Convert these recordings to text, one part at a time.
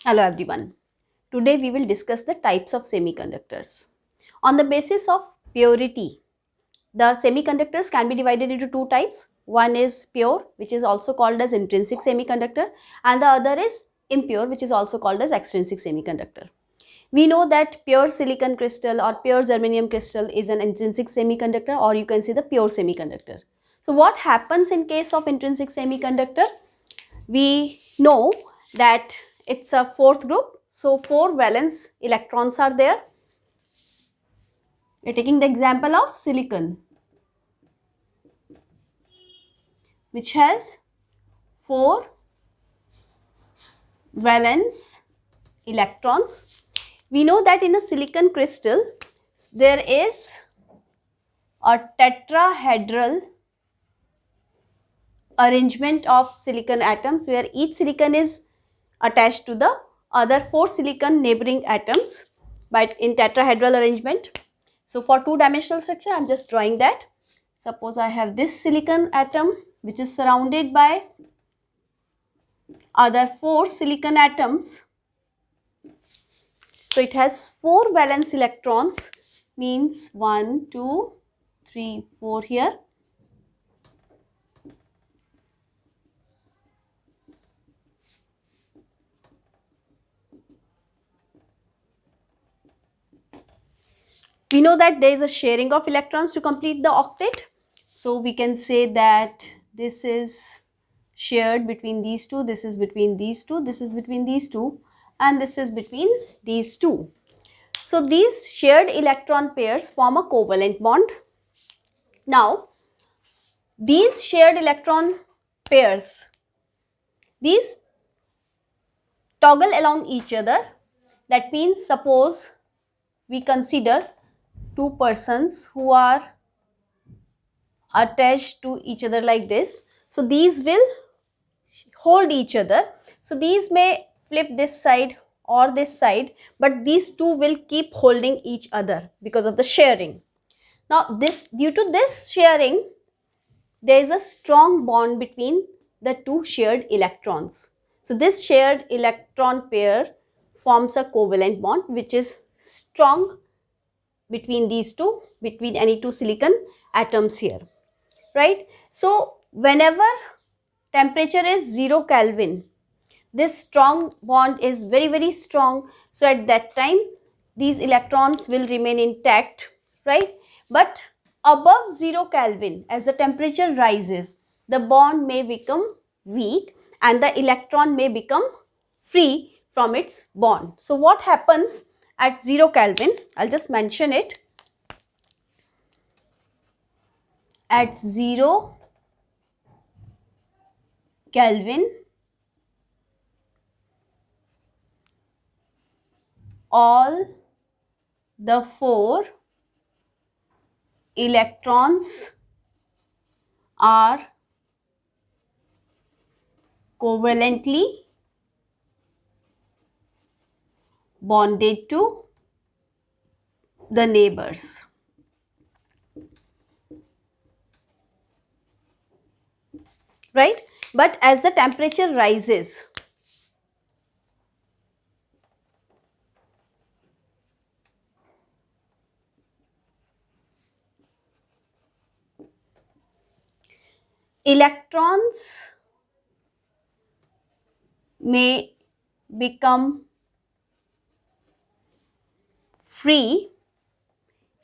Hello everyone. Today we will discuss the types of semiconductors. On the basis of purity, the semiconductors can be divided into two types. One is pure, which is also called as intrinsic semiconductor, and the other is impure, which is also called as extrinsic semiconductor. We know that pure silicon crystal or pure germanium crystal is an intrinsic semiconductor, or you can say the pure semiconductor. So what happens in case of intrinsic semiconductor? We know that it's a fourth group. So 4 valence electrons are there. We're taking the example of silicon, which has 4 valence electrons. We know that in a silicon crystal, there is a tetrahedral arrangement of silicon atoms where each silicon is attached to the other 4 silicon neighboring atoms but in tetrahedral arrangement. So for 2-dimensional structure, I am just drawing that. Suppose I have this silicon atom which is surrounded by other 4 silicon atoms. So it has 4 valence electrons, means 1, 2, 3, 4 here. We know that there is a sharing of electrons to complete the octet. So we can say that this is shared between these two, this is between these two, this is between these two, and this is between these two. So these shared electron pairs form a covalent bond. Now, these shared electron pairs, these toggle along each other. That means suppose we consider 2 persons who are attached to each other like this. So these will hold each other. So these may flip this side or this side, but these two will keep holding each other because of the sharing. Now due to this sharing, there is a strong bond between the two shared electrons. So this shared electron pair forms a covalent bond which is strong between these two, between any two silicon atoms here, right? So whenever temperature is 0 Kelvin, this strong bond is very strong. So at that time, these electrons will remain intact, right? But above 0 Kelvin, as the temperature rises, the bond may become weak and the electron may become free from its bond. So what happens at 0 Kelvin? I'll just mention it. At 0 Kelvin, all the 4 electrons are covalently bonded to the neighbors. Right? But as the temperature rises, electrons may become free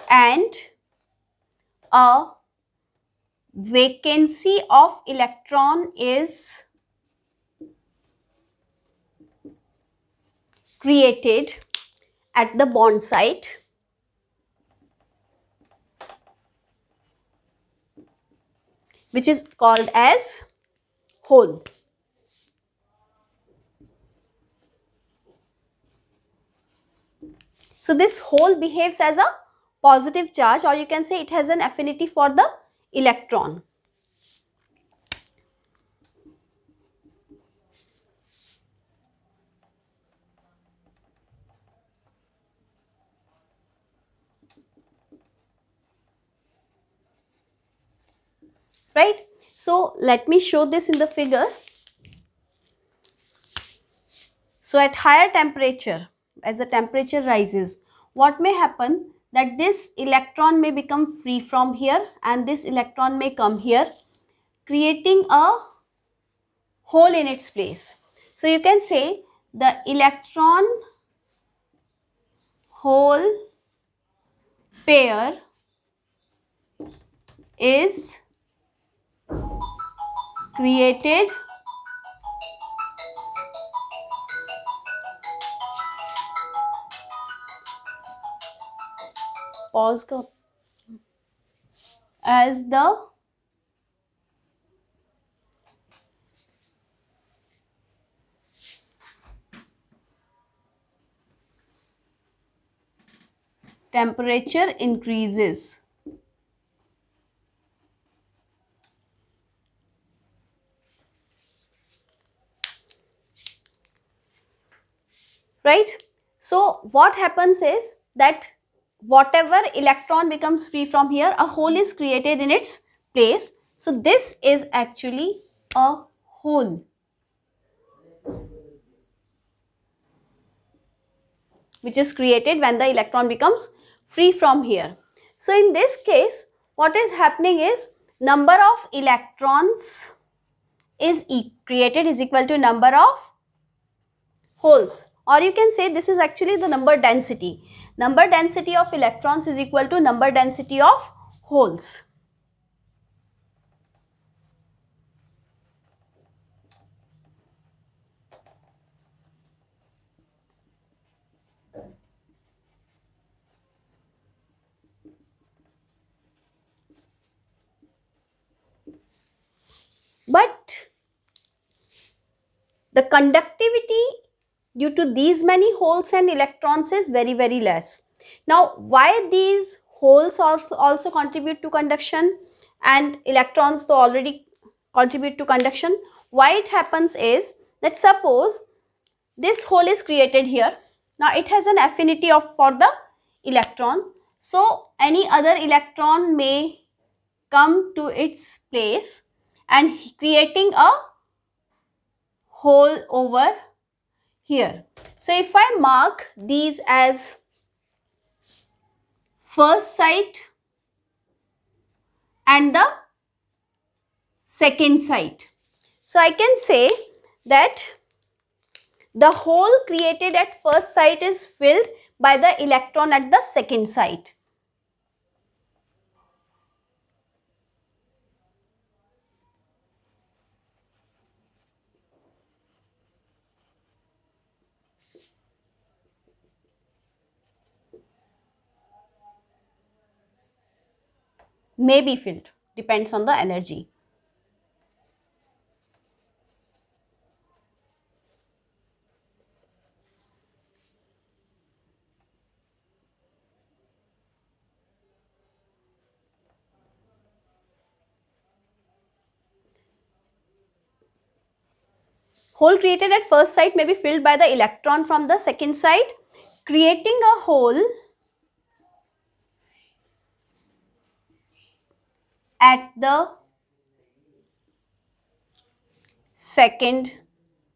and a vacancy of electron is created at the bond site, which is called as hole. So this hole behaves as a positive charge, or you can say it has an affinity for the electron. Right? So let me show this in the figure. So at higher temperature, as the temperature rises, what may happen that this electron may become free from here and this electron may come here, creating a hole in its place. So you can say the electron hole pair is created pause ka, as the temperature increases. Right? So what happens is that whatever electron becomes free from here, a hole is created in its place. So this is actually a hole which is created when the electron becomes free from here. So in this case, what is happening is number of electrons is created is equal to number of holes, or you can say this is actually the number density. Number density of electrons is equal to number density of holes. But the conductivity due to these many holes and electrons is very less. Now why these holes also contribute to conduction and electrons so already contribute to conduction? Why it happens is that suppose this hole is created here. Now it has an affinity of for the electron. So any other electron may come to its place and creating a hole over here. So if I mark these as first site and the second site, so I can say that the hole created at first site is filled by the electron at the second site. May be filled, depends on the energy. Hole created at first site may be filled by the electron from the second site, creating a hole at the second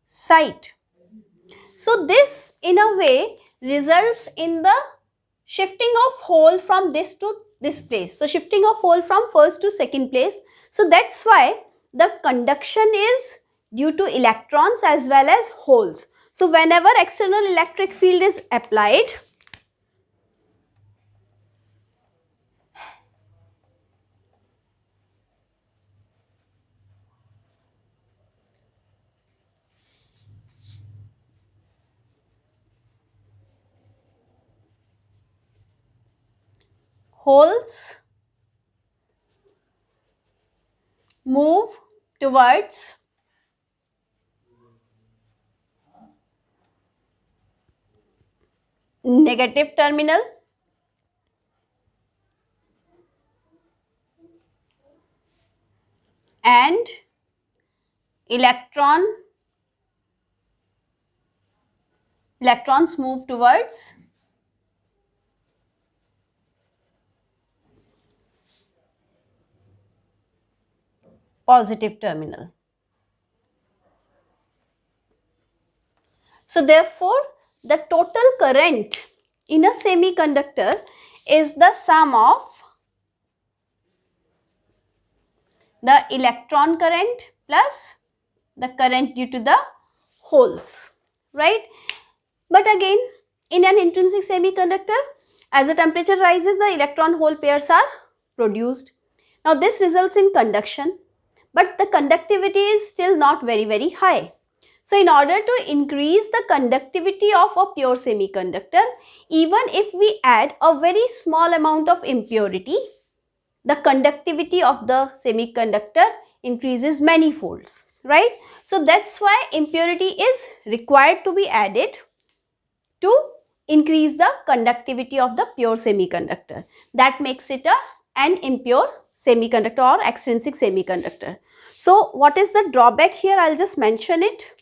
site. So this in a way results in the shifting of hole from this to this place. So shifting of hole from first to second place. So that's why the conduction is due to electrons as well as holes. So whenever external electric field is applied, holes move towards negative terminal and electrons move towards positive terminal. So therefore, the total current in a semiconductor is the sum of the electron current plus the current due to the holes, right? But again, in an intrinsic semiconductor, as the temperature rises, the electron-hole pairs are produced. Now this results in conduction, but the conductivity is still not very high. So in order to increase the conductivity of a pure semiconductor, even if we add a very small amount of impurity, the conductivity of the semiconductor increases many folds, right? So that's why impurity is required to be added to increase the conductivity of the pure semiconductor. That makes it an impure semiconductor or extrinsic semiconductor. So what is the drawback here? I'll just mention it.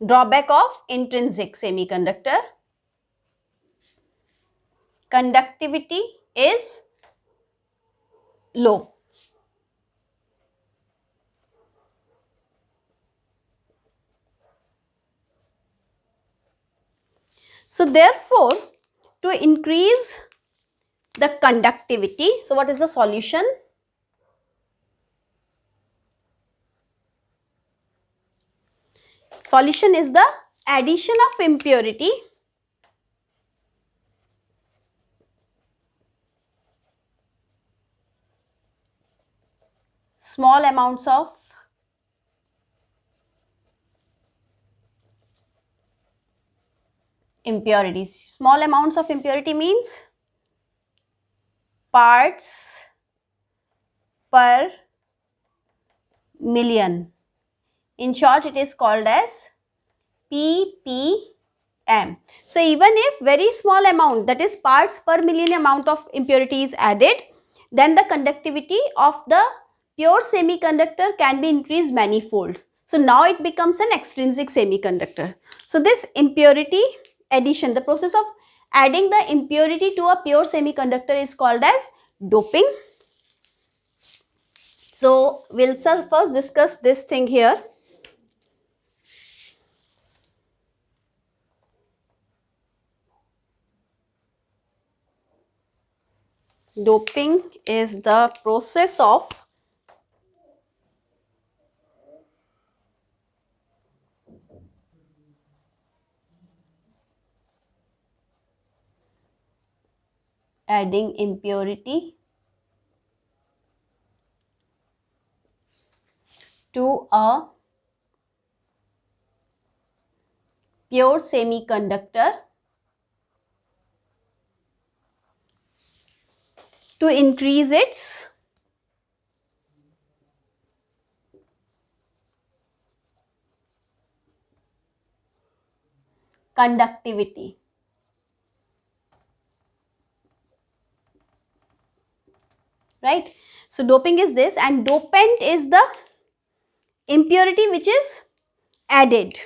Drawback of intrinsic semiconductor: conductivity is low. So therefore, to increase the conductivity, so what is the solution? Solution is the addition of impurity small amounts of impurities. Small amounts of impurity means parts per million. In short, it is called as ppm. So even if very small amount, that is parts per million amount of impurity is added, then the conductivity of the pure semiconductor can be increased many folds. So now it becomes an extrinsic semiconductor. So this impurity addition, the process of adding the impurity to a pure semiconductor is called as doping. So we'll first discuss this thing here. Doping is the process of adding impurity to a pure semiconductor to increase its conductivity. Right? So doping is this, and dopant is the impurity which is added.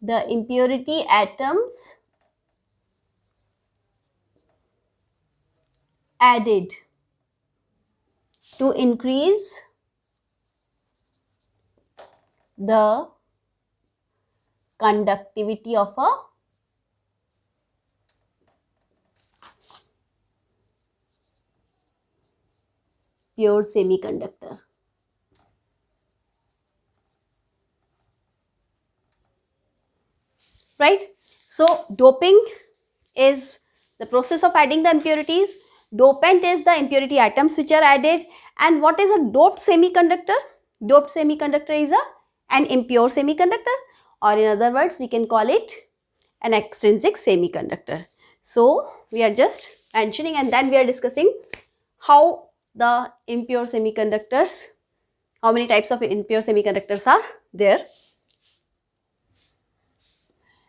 The impurity atoms added to increase the conductivity of a pure semiconductor. Right? So doping is the process of adding the impurities. Dopant is the impurity atoms which are added. And what is a doped semiconductor? Doped semiconductor is an impure semiconductor, or in other words, we can call it an extrinsic semiconductor. So we are just mentioning, and then we are discussing how the impure semiconductors, how many types of impure semiconductors are there.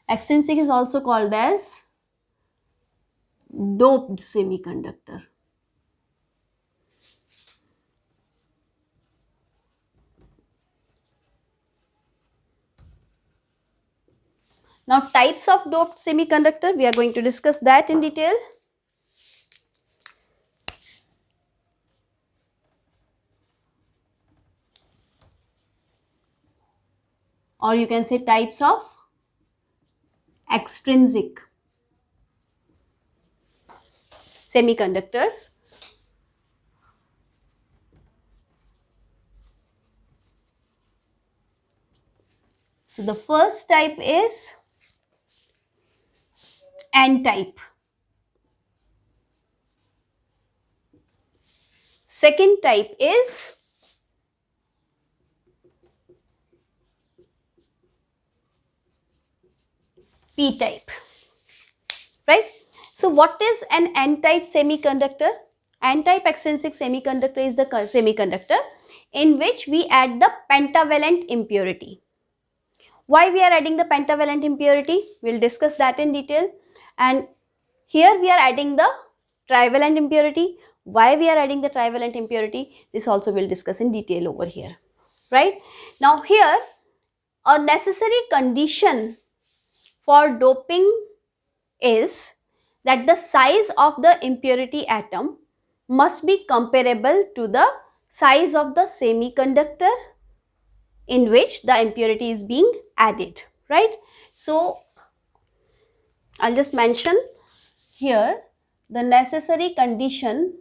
Extrinsic is also called as doped semiconductor. Now types of doped semiconductor, we are going to discuss that in detail. Or you can say types of extrinsic semiconductors. So the first type is N-type. Second type is P-type, right? So what is an N-type semiconductor? N-type extrinsic semiconductor is the semiconductor in which we add the pentavalent impurity. Why we are adding the pentavalent impurity? We'll discuss that in detail. And here we are adding the trivalent impurity. Why we are adding the trivalent impurity? This also we'll discuss in detail over here, right? Now here, a necessary condition for doping is that the size of the impurity atom must be comparable to the size of the semiconductor in which the impurity is being added, right? So I'll just mention here the necessary condition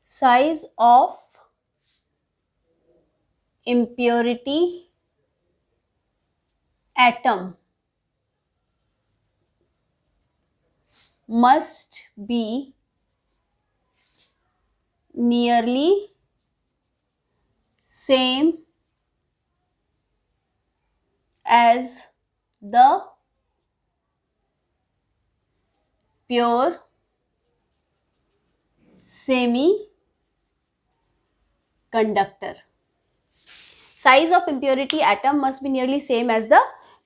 size of impurity atom must be nearly same as the pure semiconductor. Size of impurity atom must be nearly same as the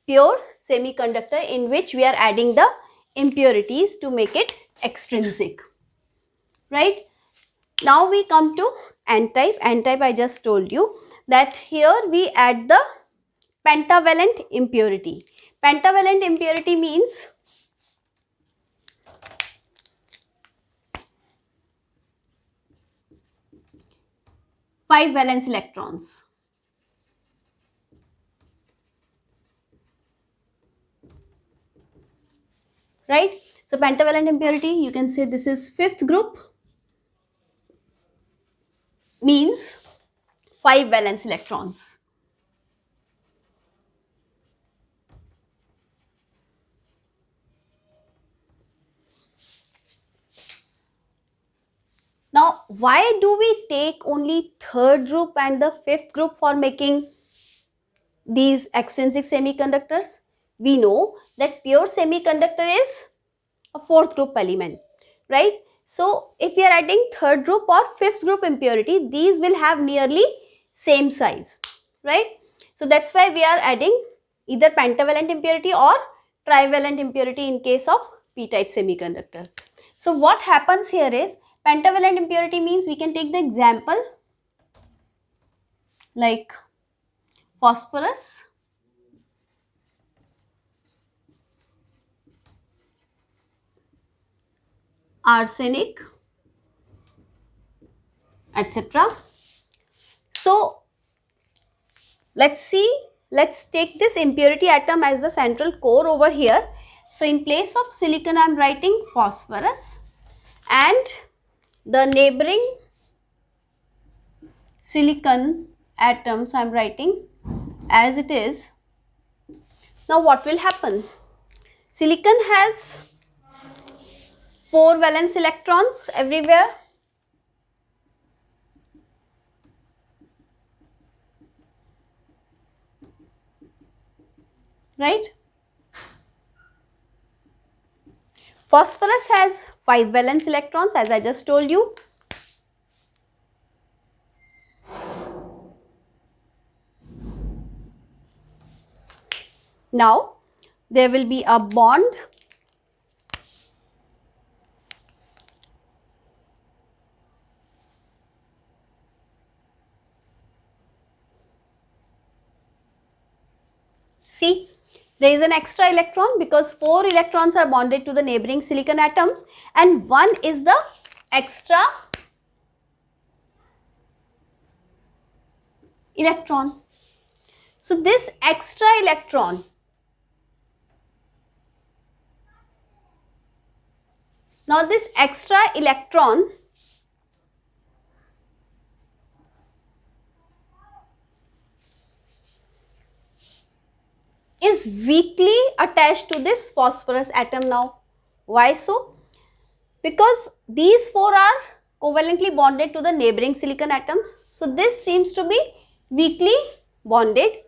pure semiconductor in which we are adding the impurities to make it extrinsic, right? Now we come to N-type. N-type, I just told you that here we add the pentavalent impurity. Pentavalent impurity means five valence electrons. Right? So pentavalent impurity, you can say this is fifth group, means 5 valence electrons. Now, why do we take only third group and the fifth group for making these extrinsic semiconductors? We know that pure semiconductor is a fourth group element, right? So, if we are adding third group or fifth group impurity, these will have nearly same size, right? So, that's why we are adding either pentavalent impurity or trivalent impurity in case of p-type semiconductor. So, what happens here is pentavalent impurity means we can take the example like phosphorus, arsenic, etc. So, let's take this impurity atom as the central core over here. So, in place of silicon I am writing phosphorus and the neighboring silicon atoms I am writing as it is. Now, what will happen? Silicon has 4 valence electrons everywhere. Right? Phosphorus has 5 valence electrons as I just told you. Now there will be a bond. See, there is an extra electron because 4 electrons are bonded to the neighboring silicon atoms and 1 is the extra electron. So this extra electron, now this extra electron is weakly attached to this phosphorus atom now. Why so? Because these 4 are covalently bonded to the neighboring silicon atoms. So this seems to be weakly bonded.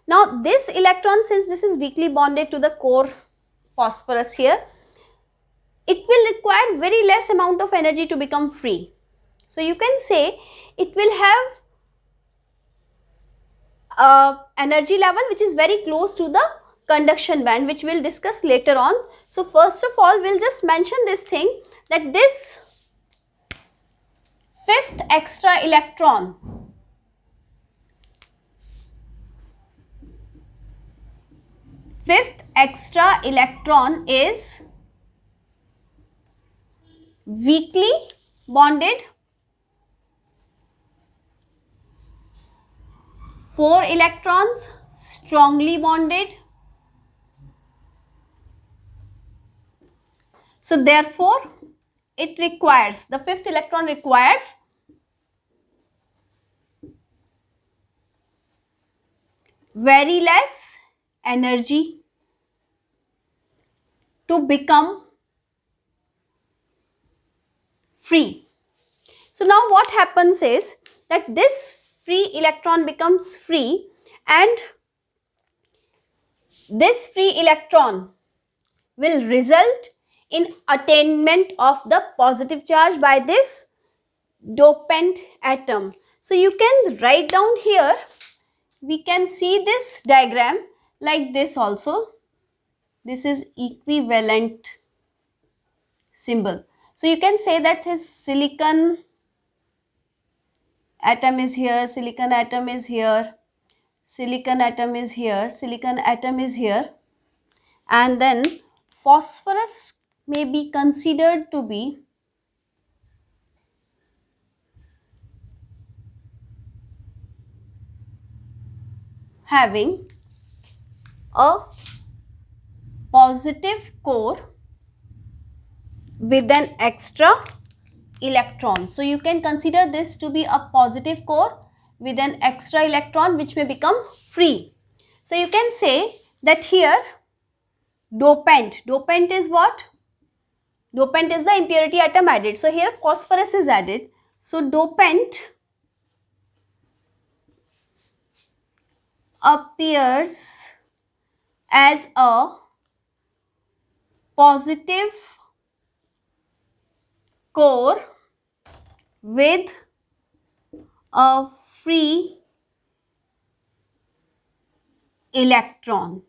Now this electron, since this is weakly bonded to the core phosphorus here, it will require very less amount of energy to become free. So you can say it will have energy level which is very close to the conduction band, which we will discuss later on. So first of all, we will just mention this thing, that this 5th extra electron is weakly bonded, 4 electrons strongly bonded. So therefore it requires, the 5th electron requires very less energy to become free. So now what happens is that this free electron becomes free, and this free electron will result in attainment of the positive charge by this dopant atom. So you can write down here, we can see this diagram like this also. This is equivalent symbol. So you can say that his silicon atom is here, silicon atom is here, silicon atom is here, silicon atom is here, and then phosphorus may be considered to be having a positive core with an extra electron. So you can consider this to be a positive core with an extra electron which may become free. So you can say that here dopant is what? Dopant is the impurity atom added. So here phosphorus is added. So dopant appears as a positive core with a free electron.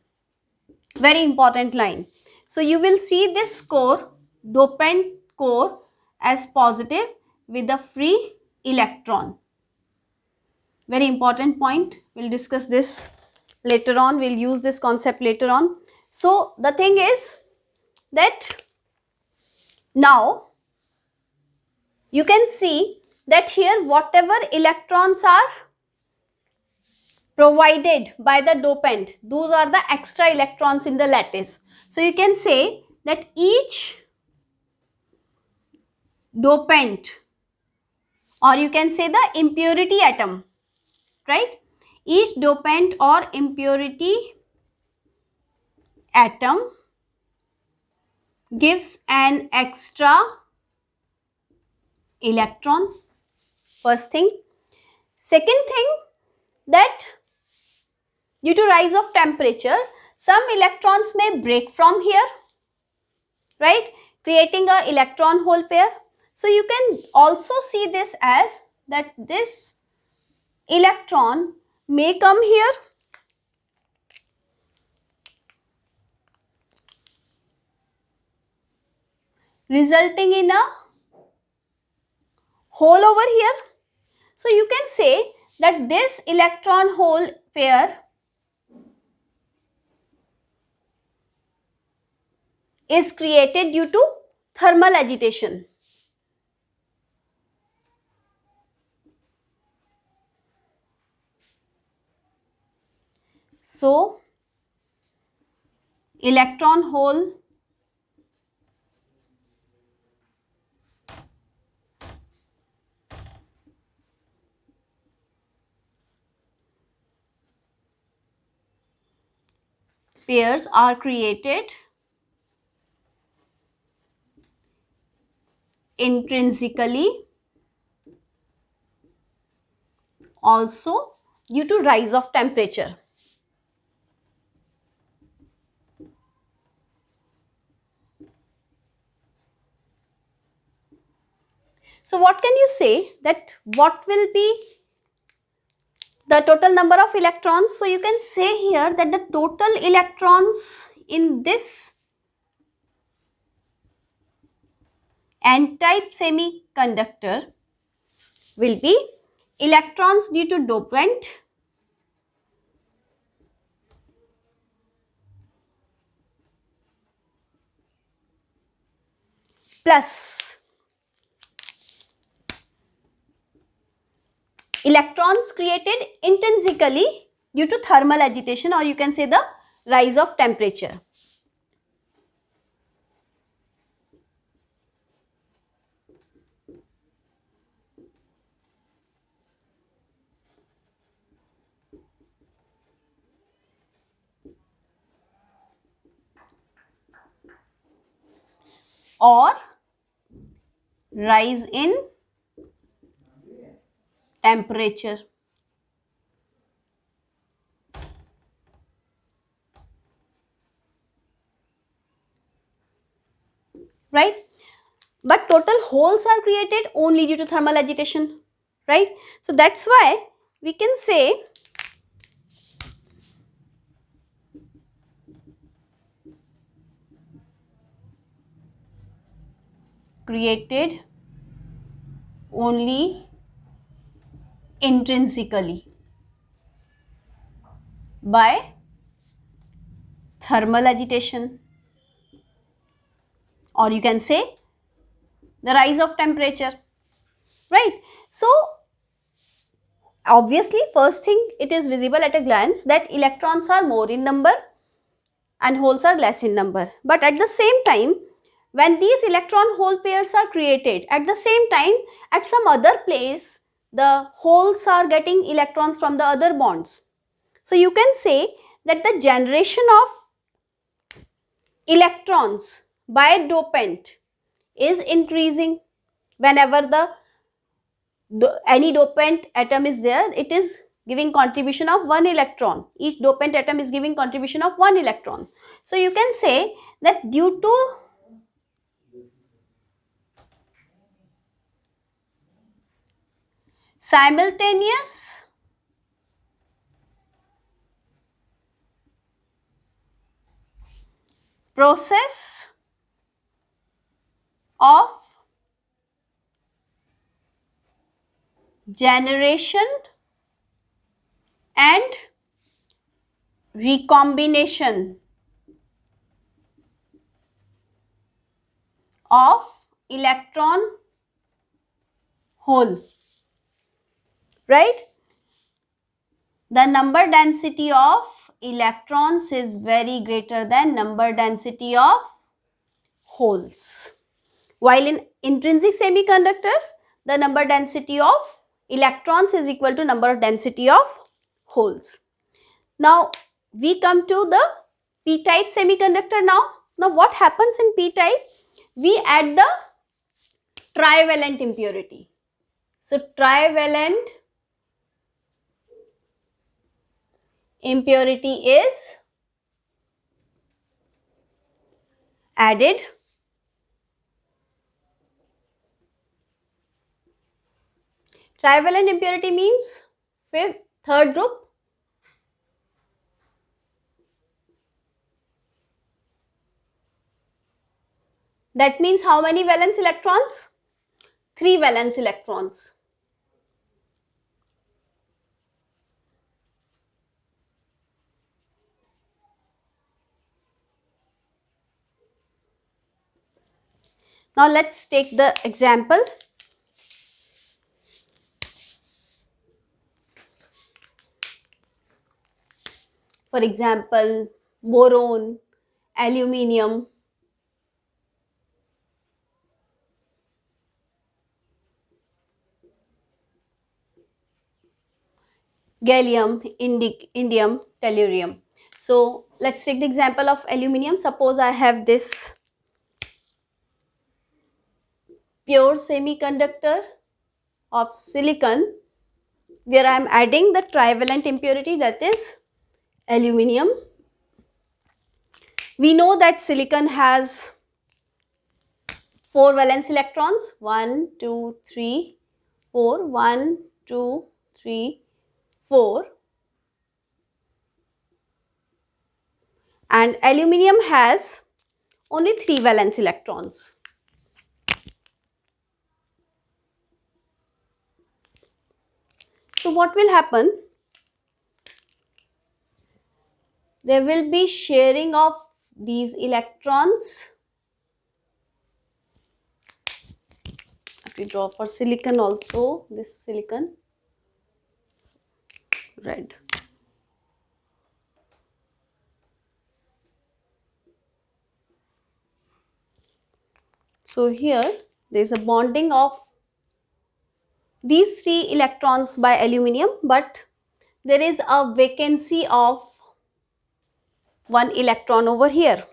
Very important line. So you will see this core, dopant core, as positive with a free electron. Very important point. We'll discuss this later on. We'll use this concept later on. So the thing is that now you can see that here whatever electrons are provided by the dopant, those are the extra electrons in the lattice. So you can say that each dopant, or you can say the impurity atom, right? Each dopant or impurity atom gives an extra electron. First thing. Second thing, that due to rise of temperature, some electrons may break from here, right, creating a electron hole pair. So you can also see this as that this electron may come here resulting in a hole over here. So you can say that this electron hole pair is created due to thermal agitation. So electron hole pairs are created intrinsically, also due to rise of temperature. So what can you say that what will be the total number of electrons? So you can say here that the total electrons in this n-type semiconductor will be electrons due to dopant plus electrons created intrinsically due to thermal agitation, or you can say the rise of temperature. Or rise in temperature. Right? But total holes are created only due to thermal agitation. Right? So that's why we can say created only intrinsically by thermal agitation, or you can say the rise of temperature. Right? So obviously first thing, it is visible at a glance that electrons are more in number and holes are less in number. But at the same time, when these electron hole pairs are created, at the same time at some other place the holes are getting electrons from the other bonds. So you can say that the generation of electrons by dopant is increasing. Whenever any dopant atom is there, it is giving contribution of 1 electron. Each dopant atom is giving contribution of 1 electron. So you can say that due to simultaneous process of generation and recombination of electron hole, right? The number density of electrons is very greater than number density of holes. While in intrinsic semiconductors, the number density of electrons is equal to number density of holes. Now we come to the p-type semiconductor now. Now what happens in p-type? We add the trivalent impurity. So trivalent impurity is added. Trivalent impurity means third group. That means how many valence electrons? 3 valence electrons. Now let's take the example. For example, boron, aluminium, gallium, indium, tellurium. So let's take the example of aluminium. Suppose I have this pure semiconductor of silicon where I am adding the trivalent impurity, that is aluminium. We know that silicon has 4 valence electrons, 1, 2, 3, 4, 1, 2, 3, 4, and aluminium has only 3 valence electrons. So what will happen? There will be sharing of these electrons. We draw for silicon also, this silicon, red. So here there is a bonding of these 3 electrons by aluminium, but there is a vacancy of 1 electron over here.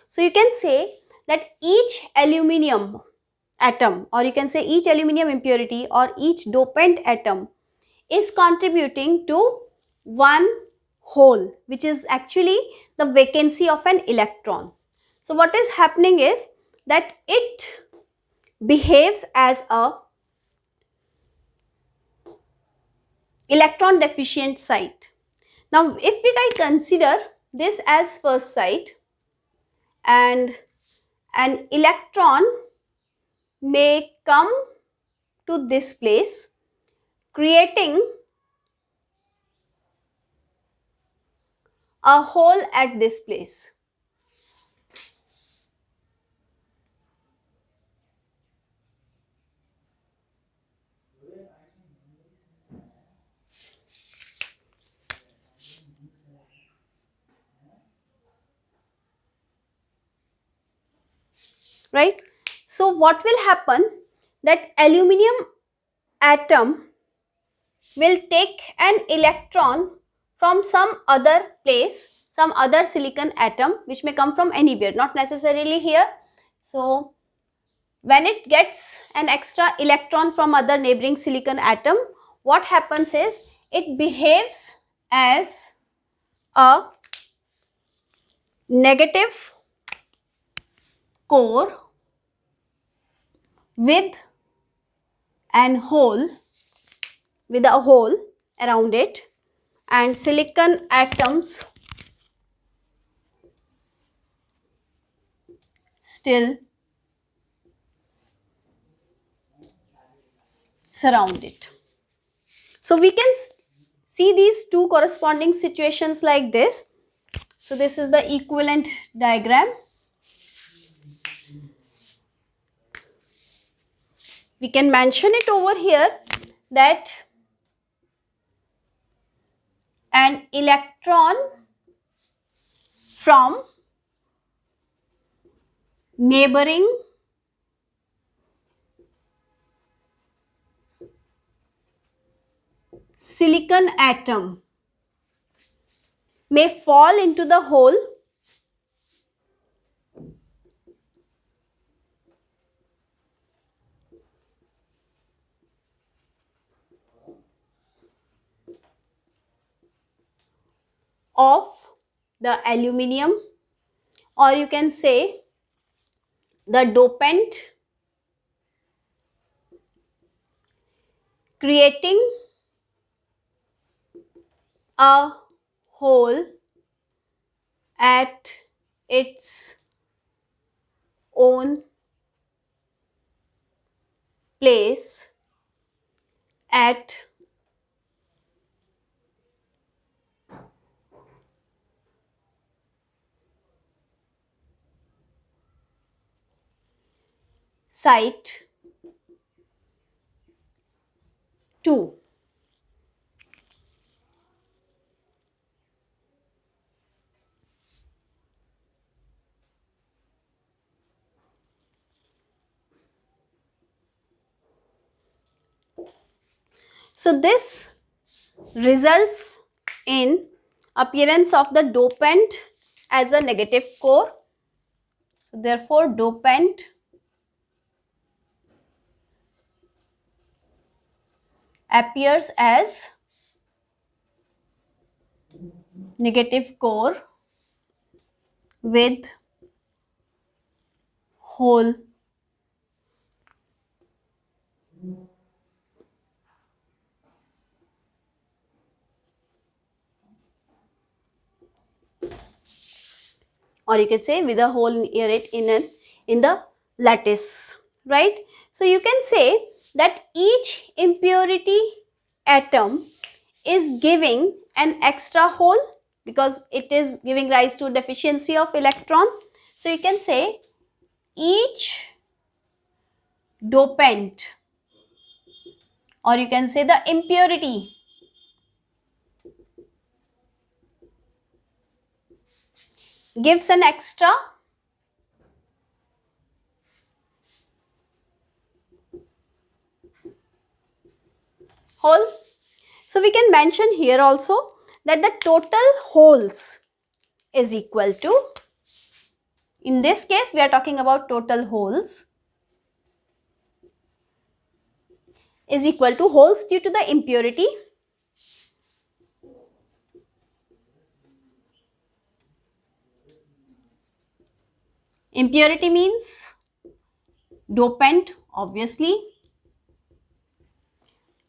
So you can say that each aluminium atom, or you can say each aluminium impurity or each dopant atom is contributing to one hole, which is actually the vacancy of an electron. So what is happening is that it behaves as a electron deficient site. Now if we consider this as first site, and an electron may come to this place, creating a hole at this place. Right? So what will happen, that aluminium atom will take an electron from some other place, some other silicon atom, which may come from anywhere, not necessarily here. So when it gets an extra electron from other neighboring silicon atom, what happens is it behaves as a negative core with an hole, with a hole around it, and silicon atoms still surround it. So we can see these two corresponding situations like this. So this is the equivalent diagram. We can mention it over here that an electron from neighboring silicon atom may fall into the hole of the aluminium, or you can say the dopant, creating a hole at its own place at site 2. So this results in appearance of the dopant as a negative core. So therefore dopant appears as negative core with hole. Or you can say with a hole near it in the lattice, right? So you can say that each impurity atom is giving an extra hole because it is giving rise to deficiency of electron. So you can say each dopant, or you can say the impurity gives an extra hole. So we can mention here also that the total holes is equal to, in this case we are talking about total holes, is equal to holes due to the impurity impurity means dopant obviously,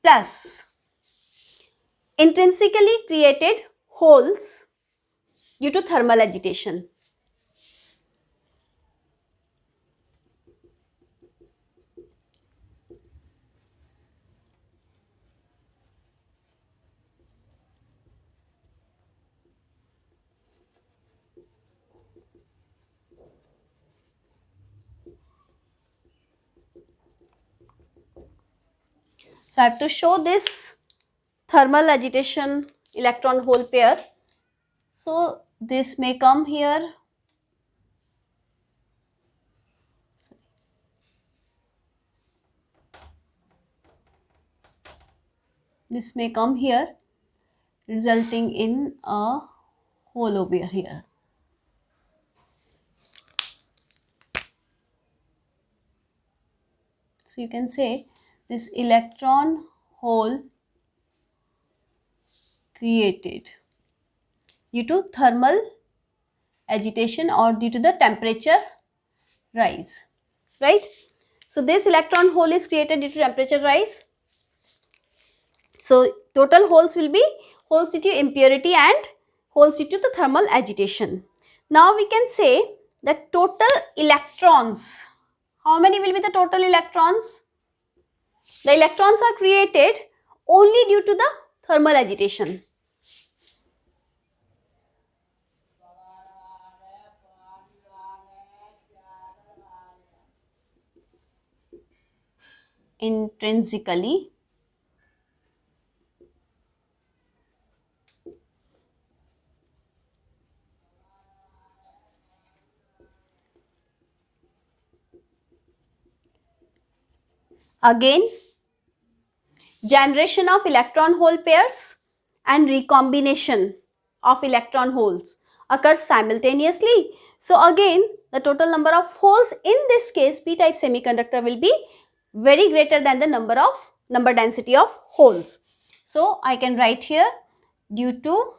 plus intrinsically created holes due to thermal agitation. So I have to show this thermal agitation electron hole pair. So this may come here, this may come here, resulting in a hole over here. So you can say this electron hole created due to thermal agitation or due to the temperature rise, right? So this electron hole is created due to temperature rise. So total holes will be holes due to impurity and holes due to the thermal agitation. Now we can say that total electrons, how many will be the total electrons? The electrons are created only due to the thermal agitation. Intrinsically again, generation of electron hole pairs and recombination of electron holes occurs simultaneously. So again, the total number of holes in this case p-type semiconductor will be very greater than the number density of holes. So I can write here, due to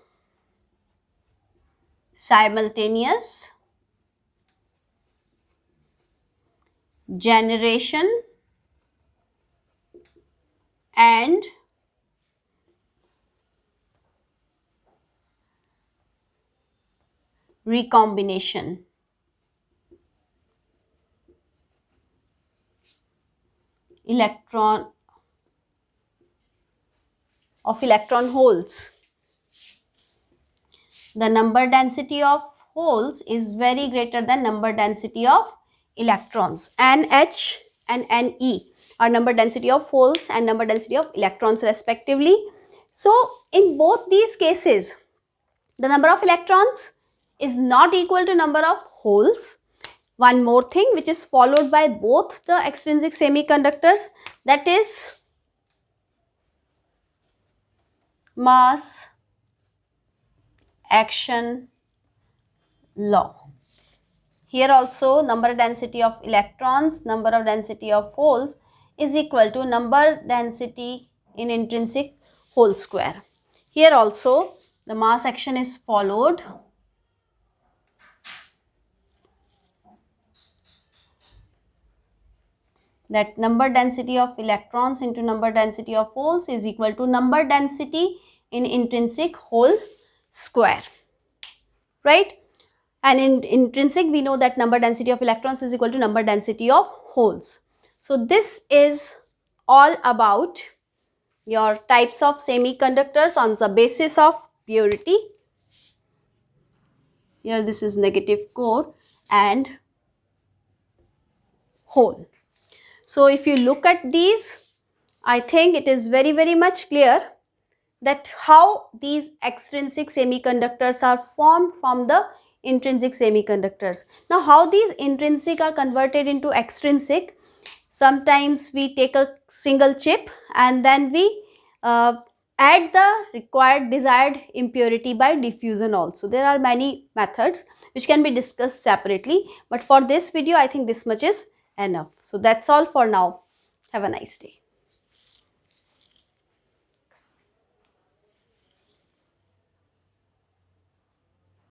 simultaneous generation and recombination electron holes. The number density of holes is very greater than number density of electrons. NH and Ne are number density of holes and number density of electrons respectively. So in both these cases, the number of electrons is not equal to number of holes. One more thing which is followed by both the extrinsic semiconductors, that is mass action law. Here also number density of electrons, number of density of holes is equal to number density in intrinsic whole square. Here also the mass action is followed. That number density of electrons into number density of holes is equal to number density in intrinsic whole square, right? And in intrinsic, we know that number density of electrons is equal to number density of holes. So this is all about your types of semiconductors on the basis of purity. Here this is negative core and hole. So if you look at these, I think it is very much clear that how these extrinsic semiconductors are formed from the intrinsic semiconductors. Now how these intrinsic are converted into extrinsic, sometimes we take a single chip and then we add the required desired impurity by diffusion also. There are many methods which can be discussed separately, but for this video I think this much is enough. So that's all for now. Have a nice day.